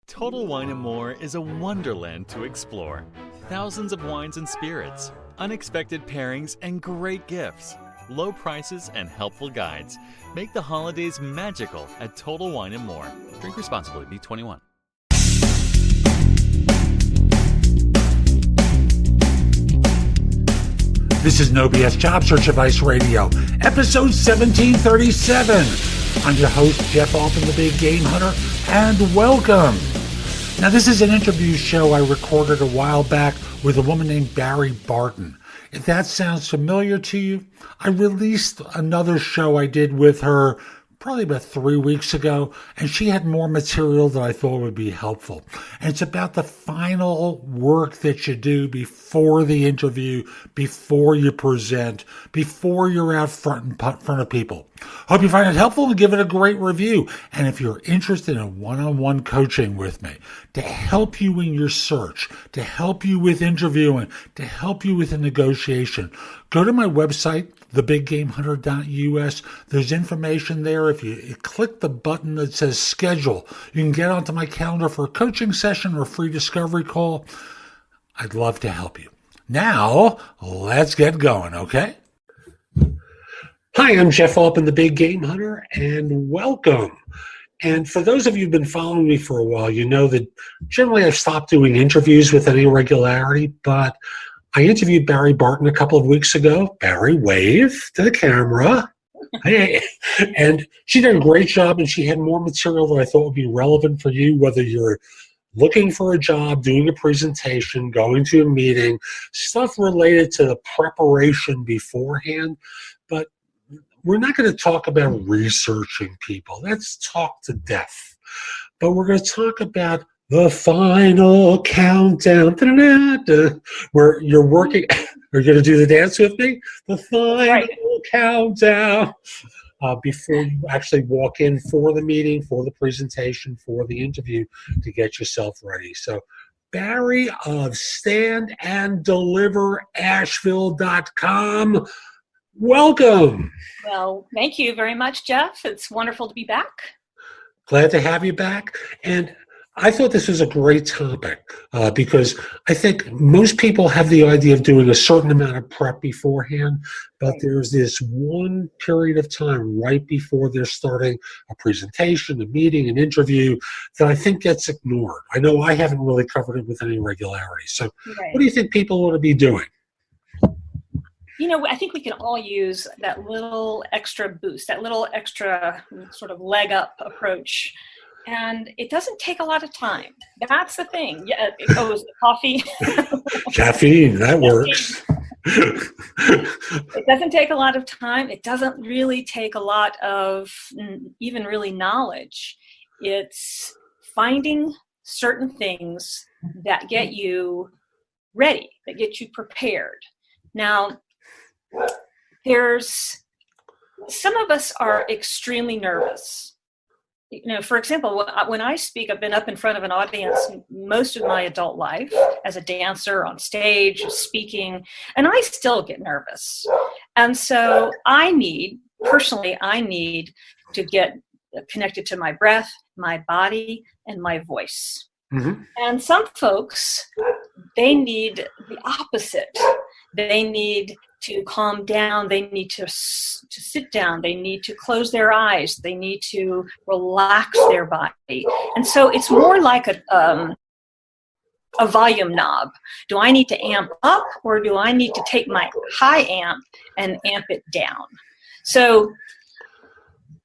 Total Wine & More is a wonderland to explore. Thousands of wines and spirits, unexpected pairings, and great gifts. Low prices and helpful guides make the holidays magical at Total Wine & More. Drink responsibly. Be 21. This is No BS Job Search Advice Radio, episode 1737. I'm your host, Jeff Altman, the Big Game Hunter, and welcome. Now, this is an interview show I recorded a while back with a woman named Barrie Barton. If that sounds familiar to you, I released another show I did with her probably about 3 weeks ago, and she had more material that I thought would be helpful. And it's about the final work that you do before the interview, before you present, before you're out front of people. Hope you find it helpful and give it a great review. And if you're interested in one-on-one coaching with me to help you in your search, to help you with interviewing, to help you with a negotiation, go to my website, thebiggamehunter.us. There's information there. If you click the button that says schedule, you can get onto my calendar for a coaching session or a free discovery call. I'd love to help you. Now, let's get going, okay? Hi, I'm Jeff Altman, the Big Game Hunter, and welcome. And for those of you who've been following me for a while, you know that generally I've stopped doing interviews with any regularity, but I interviewed Barrie Barton a couple of weeks ago. Barrie, wave to the camera. Hey. And she did a great job, and she had more material that I thought would be relevant for you, whether you're looking for a job, doing a presentation, going to a meeting, stuff related to the preparation beforehand. But we're not going to talk about researching people. That's talk to death. But we're going to talk about the final countdown, where you're working. Are you going to do the dance with me? The final countdown. Before you actually walk in for the meeting, for the presentation, for the interview, to get yourself ready. So Barrie of standanddeliverasheville.com. Welcome. Well, thank you very much, Jeff. It's wonderful to be back. Glad to have you back. And I thought this was a great topic because I think most people have the idea of doing a certain amount of prep beforehand, but there's this one period of time right before they're starting a presentation, a meeting, an interview that I think gets ignored. I know I haven't really covered it with any regularity. So what do you think people ought to be doing? You know, I think we can all use that little extra boost, that little extra sort of leg up approach. And it doesn't take a lot of time. That's the thing. Yeah, it goes coffee. Caffeine, that works. It doesn't take a lot of time. It doesn't really take a lot of even really knowledge. It's finding certain things that get you ready, that get you prepared. Now, there's some of us are extremely nervous. You know, for example, when I speak, I've been up in front of an audience most of my adult life as a dancer on stage, speaking, and I still get nervous. And so I need to get connected to my breath, my body, and my voice. Mm-hmm. And some folks, they need the opposite. They need to calm down, they need to sit down, they need to close their eyes, they need to relax their body. And so it's more like a volume knob. Do I need to amp up, or do I need to take my high amp and amp it down? So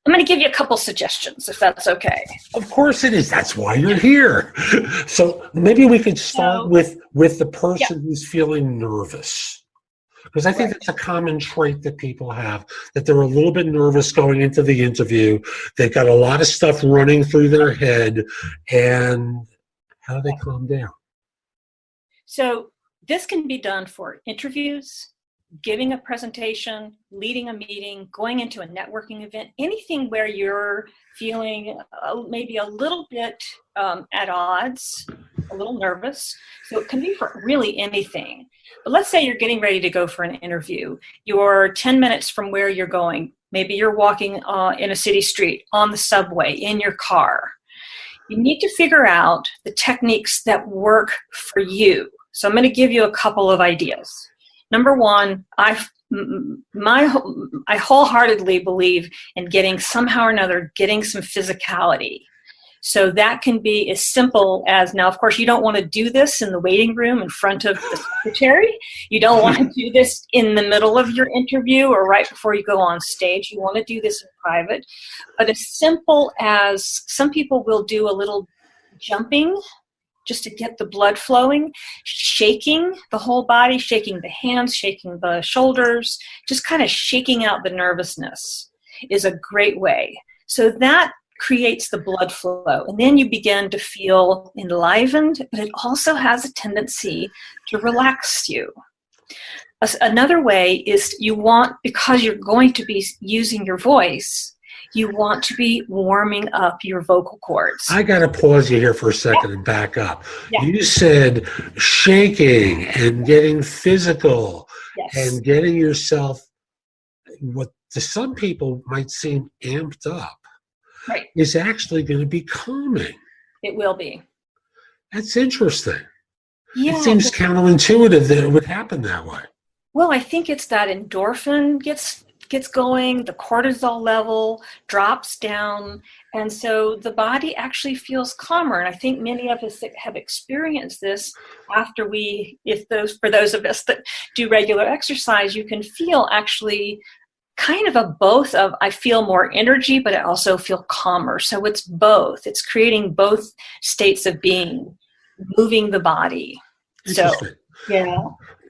I'm going to give you a couple suggestions, if that's okay. Of course it is. That's why you're here. So maybe we could start with the person who's feeling nervous. Because I think that's a common trait that people have, that they're a little bit nervous going into the interview. They've got a lot of stuff running through their head. And how do they calm down? So this can be done for interviews, giving a presentation, leading a meeting, going into a networking event, anything where you're feeling maybe a little bit at odds, a little nervous. So it can be for really anything. But let's say you're getting ready to go for an interview. You're 10 minutes from where you're going. Maybe you're walking in a city street, on the subway, in your car. You need to figure out the techniques that work for you. So I'm going to give you a couple of ideas. Number one, I wholeheartedly believe in getting somehow or another, getting some physicality. So that can be as simple as, now of course you don't want to do this in the waiting room in front of the secretary. You don't want to do this in the middle of your interview or right before you go on stage. You want to do this in private. But as simple as, some people will do a little jumping just to get the blood flowing, shaking the whole body, shaking the hands, shaking the shoulders, just kind of shaking out the nervousness is a great way. So that creates the blood flow, and then you begin to feel enlivened, but it also has a tendency to relax you. Another way is you want, because you're going to be using your voice, you want to be warming up your vocal cords. I got to pause you here for a second and back up. Yeah. You said shaking and getting physical and getting yourself, what to some people might seem amped up, is actually going to be calming. It will be. That's interesting. Yeah. It seems counterintuitive that it would happen that way. Well, I think it's that endorphin gets going, the cortisol level drops down, and so the body actually feels calmer. And I think many of us that have experienced this after for those of us that do regular exercise, you can feel actually kind of a both of, I feel more energy, but I also feel calmer. So it's both. It's creating both states of being, moving the body. Interesting. So, yeah.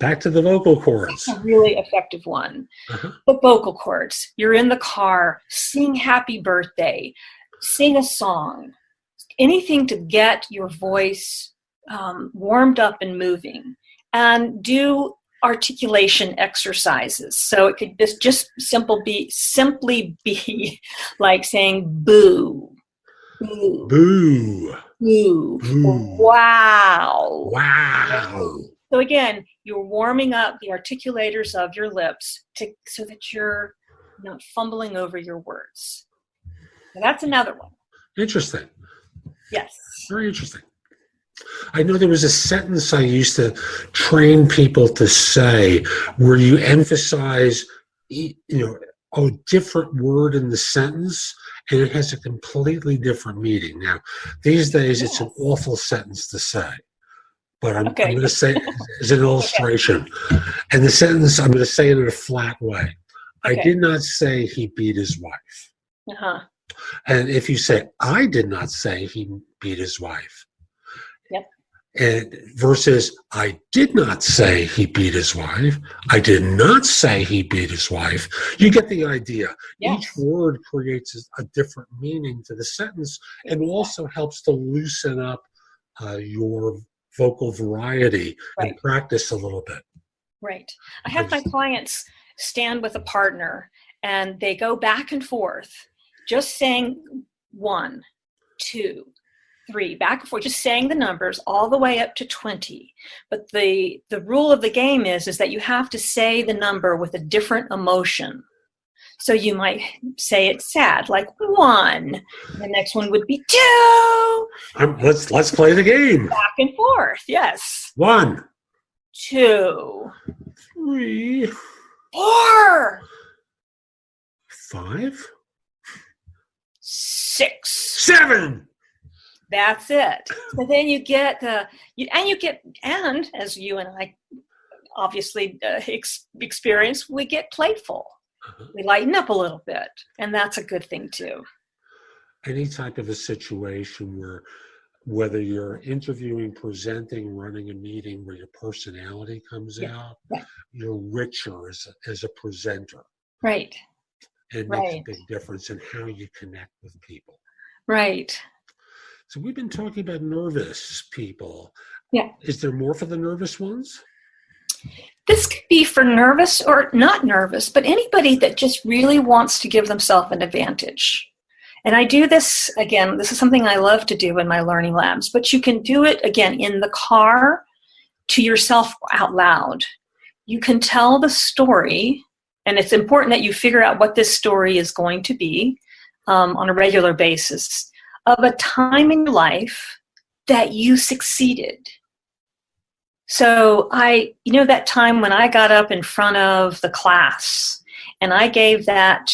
Back to the vocal cords. That's a really effective one. The vocal cords. You're in the car, sing happy birthday, sing a song, anything to get your voice warmed up and moving, and do articulation exercises. So it could just simply be like saying boo, boo, boo, boo, boo. Wow. Wow. So again, you're warming up the articulators of your lips so that you're not fumbling over your words. Now that's another one. Interesting. Yes. Very interesting. I know there was a sentence I used to train people to say where you emphasize, a different word in the sentence, and it has a completely different meaning. Now, these days, It's an awful sentence to say. But I'm going to say it as an illustration. And the sentence, I'm going to say it in a flat way. I did not say he beat his wife. And if you say, I did not say he beat his wife. And versus, I did not say he beat his wife. I did not say he beat his wife. You get the idea. Yes. Each word creates a different meaning to the sentence and also helps to loosen up your vocal variety and practice a little bit. Right. I have my clients stand with a partner and they go back and forth, just saying 1, 2, 3, back and forth, just saying the numbers all the way up to 20. But the rule of the game is that you have to say the number with a different emotion. So you might say it's sad, like 1. The next one would be 2. Let's play the game. Back and forth, yes. 1, 2, 3, 4, 5, 6, 7. That's it. So then you get and as you and I obviously experience, we get playful. We lighten up a little bit, and that's a good thing too. Any type of a situation where, whether you're interviewing, presenting, running a meeting, where your personality comes out, you're richer as a presenter. Right. It makes a big difference in how you connect with people. Right. So we've been talking about nervous people. Yeah. Is there more for the nervous ones? This could be for nervous or not nervous, but anybody that just really wants to give themselves an advantage. And I do this, again, this is something I love to do in my learning labs, but you can do it, again, in the car to yourself out loud. You can tell the story, and it's important that you figure out what this story is going to be on a regular basis, of a time in your life that you succeeded. So that time when I got up in front of the class and I gave that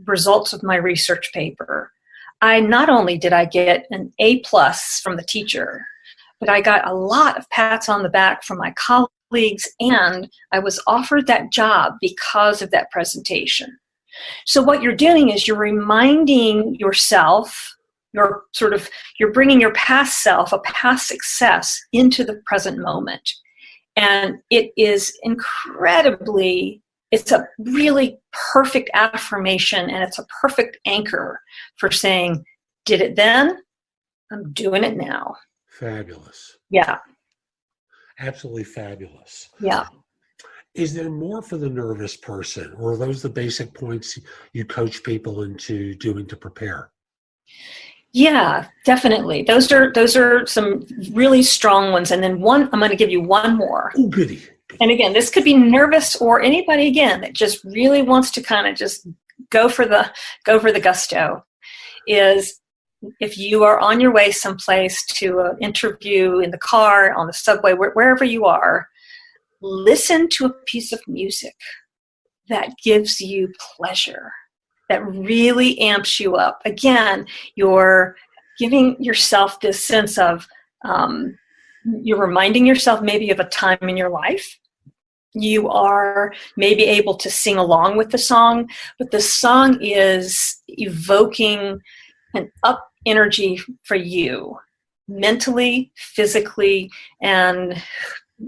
results of my research paper, not only did I get an A+ from the teacher, but I got a lot of pats on the back from my colleagues, and I was offered that job because of that presentation. So what you're doing is you're reminding yourself, you're bringing your past self, a past success, into the present moment. And it is it's a really perfect affirmation, and it's a perfect anchor for saying, did it then, I'm doing it now. Fabulous. Yeah. Absolutely fabulous. Yeah. Is there more for the nervous person, or are those the basic points you coach people into doing to prepare? Yeah, definitely. Those are some really strong ones. And then I'm going to give you one more. Oh, goody. And again, this could be nervous or anybody, again, that just really wants to kind of just go for the gusto, is if you are on your way someplace to an interview, in the car, on the subway, wherever you are, listen to a piece of music that gives you pleasure, that really amps you up. Again, you're giving yourself this sense of, you're reminding yourself maybe of a time in your life. You are maybe able to sing along with the song, but the song is evoking an up energy for you, mentally, physically, and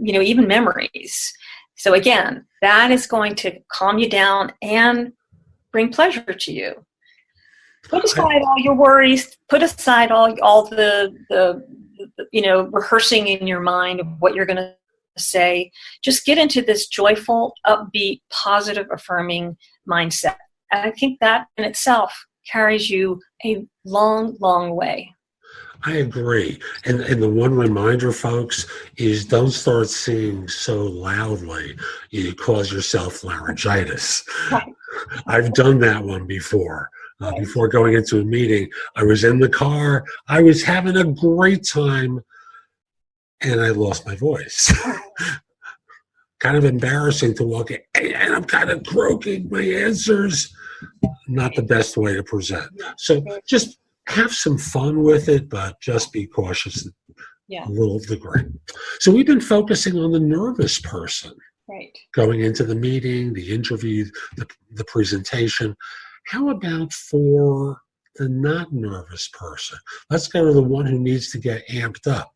even memories. So again, that is going to calm you down and bring pleasure to you. Put aside all your worries. Put aside all the rehearsing in your mind of what you're going to say. Just get into this joyful, upbeat, positive, affirming mindset. And I think that in itself carries you a long, long way. I agree. And the one reminder, folks, is don't start singing so loudly you cause yourself laryngitis. Right. I've done that one before. Before going into a meeting, I was in the car. I was having a great time, and I lost my voice. Kind of embarrassing to walk in, and I'm kind of croaking my answers. Not the best way to present. So just have some fun with it, but just be cautious a little degree. So we've been focusing on the nervous person. Right. Going into the meeting, the interview, the presentation. How about for the not nervous person? Let's go to the one who needs to get amped up.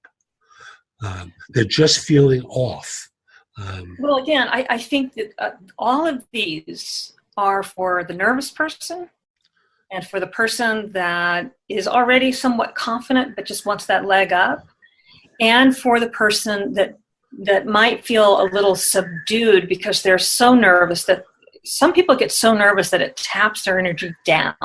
They're just feeling off. Well, again, I think that all of these are for the nervous person and for the person that is already somewhat confident but just wants that leg up, and for the person that might feel a little subdued because they're so nervous that some people get so nervous that it taps their energy down.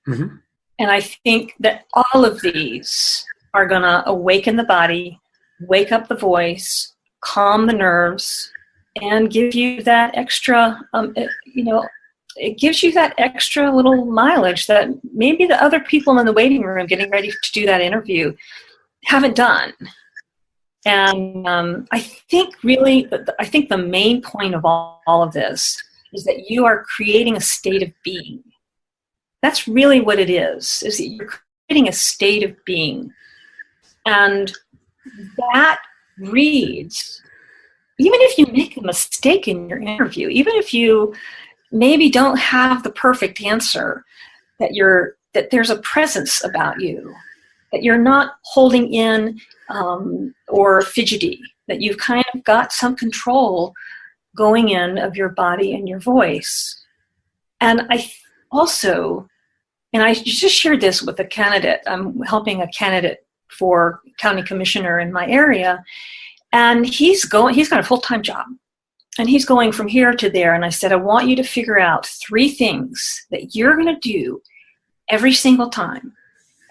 Mm-hmm. And I think that all of these are going to awaken the body, wake up the voice, calm the nerves, and give you that extra, it gives you that extra little mileage that maybe the other people in the waiting room getting ready to do that interview haven't done. And I think the main point of all of this is that you are creating a state of being. That's really what it is that you're creating a state of being. And that reads, even if you make a mistake in your interview, even if you maybe don't have the perfect answer, that there's a presence about you, that you're not holding in or fidgety, that you've kind of got some control going in of your body and your voice. And I just shared this with a candidate. I'm helping a candidate for county commissioner in my area, and he's got a full-time job, and he's going from here to there. And I said, I want you to figure out 3 things that you're going to do every single time.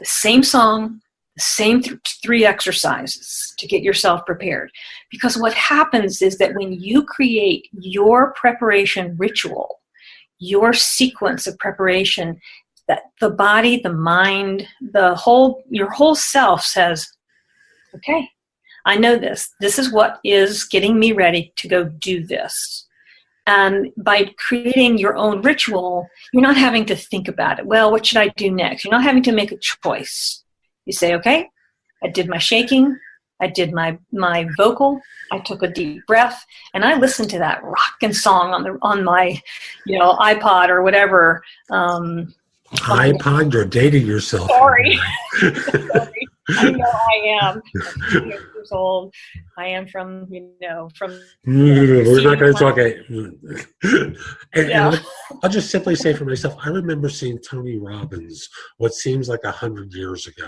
The same song, the same 3 exercises to get yourself prepared. Because what happens is that when you create your preparation ritual, your sequence of preparation, that the body, the mind, your whole self says, okay, I know this. This is what is getting me ready to go do this. And by creating your own ritual, you're not having to think about it. Well, what should I do next? You're not having to make a choice. You say, okay, I did my shaking. I did my vocal. I took a deep breath, and I listened to that rockin' song on my, iPod or whatever. iPod, you're dating yourself. Sorry. Sorry. I know I am. I'm 2 years old. I am from. We're not going to talk. And I'll just simply say for myself, I remember seeing Tony Robbins what seems like 100 years ago.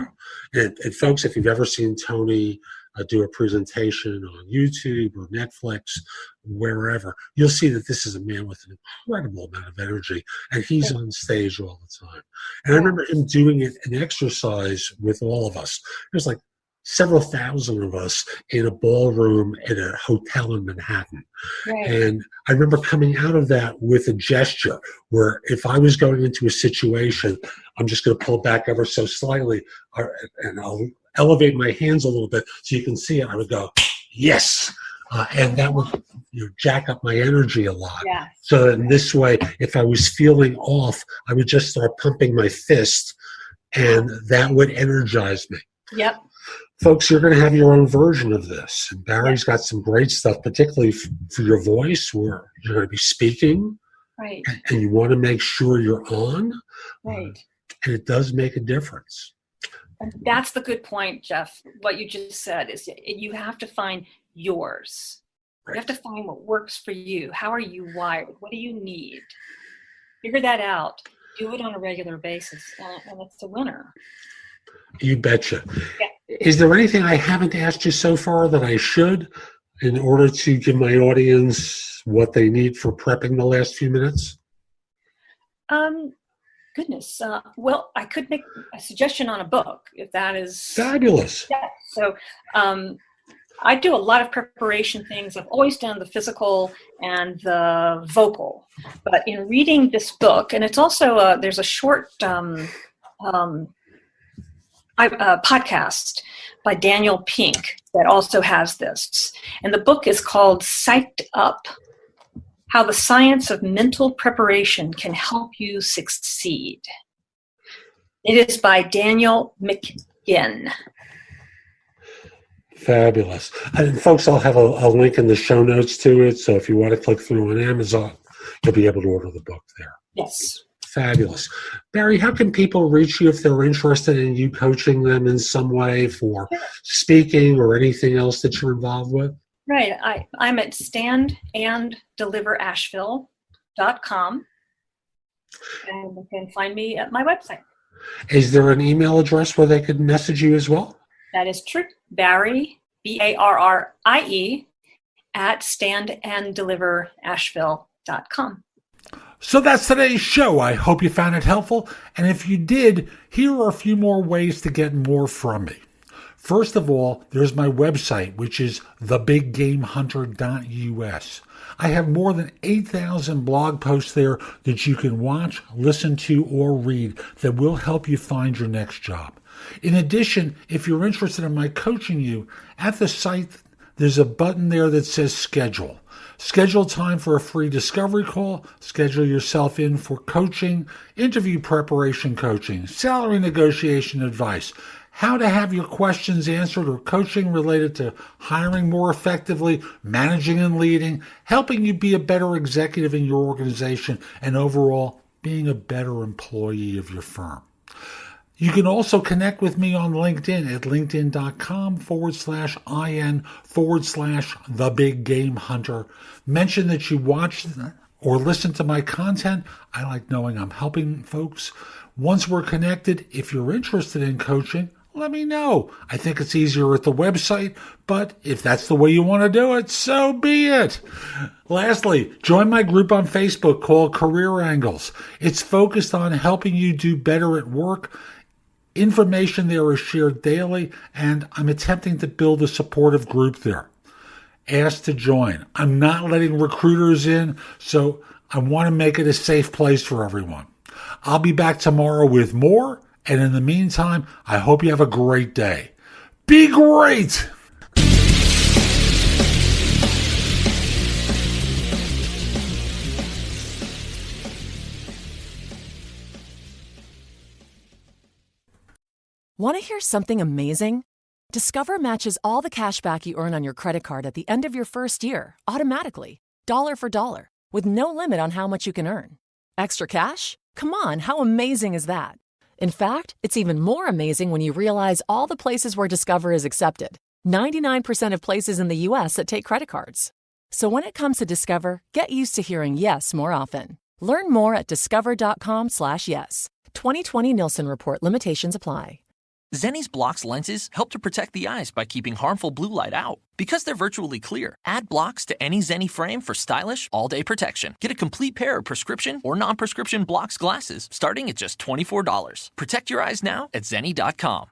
And folks, if you've ever seen Tony do a presentation on YouTube or Netflix, wherever, you'll see that this is a man with an incredible amount of energy, and he's on stage all the time. And I remember him doing an exercise with all of us. There's like several thousand of us in a ballroom at a hotel in Manhattan. Right. And I remember coming out of that with a gesture where if I was going into a situation, I'm just going to pull back ever so slightly, and I'll elevate my hands a little bit so you can see it. I would go, yes. And that would jack up my energy a lot. Yeah. So in this way, if I was feeling off, I would just start pumping my fist, and that would energize me. Yep. Folks, you're going to have your own version of this. And Barrie's got some great stuff, particularly for your voice, where you're going to be speaking. Right. And you want to make sure you're on. Right. And it does make a difference. And that's the good point, Jeff. What you just said is you have to find yours. Right. You have to find what works for you. How are you wired? What do you need? Figure that out. Do it on a regular basis, and it's a winner. You betcha. Yeah. Is there anything I haven't asked you so far that I should, in order to give my audience what they need for prepping the last few minutes? Goodness. Well, I could make a suggestion on a book, if that is fabulous. Yeah. So I do a lot of preparation things. I've always done the physical and the vocal. But in reading this book, and it's also there's a short podcast by Daniel Pink that also has this. And the book is called Psyched Up: How the Science of Mental Preparation Can Help You Succeed. It is by Daniel McGinn. Fabulous. And folks, I'll have a link in the show notes to it. So if you want to click through on Amazon, you'll be able to order the book there. Yes. Fabulous. Barrie, how can people reach you if they're interested in you coaching them in some way for speaking or anything else that you're involved with? Right. I'm at standandDeliverAsheville.com, and you can find me at my website. Is there an email address where they could message you as well? That is true. Barrie, Barrie, at standandDeliverAsheville.com. So that's today's show. I hope you found it helpful. And if you did, here are a few more ways to get more from me. First of all, there's my website, which is thebiggamehunter.us. I have more than 8,000 blog posts there that you can watch, listen to, or read that will help you find your next job. In addition, if you're interested in my coaching you, at the site, there's a button there that says schedule. Schedule time for a free discovery call. Schedule yourself in for coaching, interview preparation coaching, salary negotiation advice, how to have your questions answered, or coaching related to hiring more effectively, managing and leading, helping you be a better executive in your organization, and overall being a better employee of your firm. You can also connect with me on LinkedIn at linkedin.com/IN/TheBigGameHunter. Mention that you watched or listened to my content. I like knowing I'm helping folks. Once we're connected, if you're interested in coaching, let me know. I think it's easier at the website, but if that's the way you want to do it, so be it. Lastly, join my group on Facebook called Career Angles. It's focused on helping you do better at work. Information there is shared daily, and I'm attempting to build a supportive group there. Ask to join. I'm not letting recruiters in, so I want to make it a safe place for everyone. I'll be back tomorrow with more, and in the meantime, I hope you have a great day. Be great! Want to hear something amazing? Discover matches all the cash back you earn on your credit card at the end of your first year, automatically, dollar for dollar, with no limit on how much you can earn. Extra cash? Come on, how amazing is that? In fact, it's even more amazing when you realize all the places where Discover is accepted. 99% of places in the U.S. that take credit cards. So when it comes to Discover, get used to hearing yes more often. Learn more at discover.com/yes. 2020 Nielsen Report. Limitations apply. Zenni's blocks lenses help to protect the eyes by keeping harmful blue light out. Because they're virtually clear, add blocks to any Zenni frame for stylish, all-day protection. Get a complete pair of prescription or non-prescription blocks glasses starting at just $24. Protect your eyes now at Zenni.com.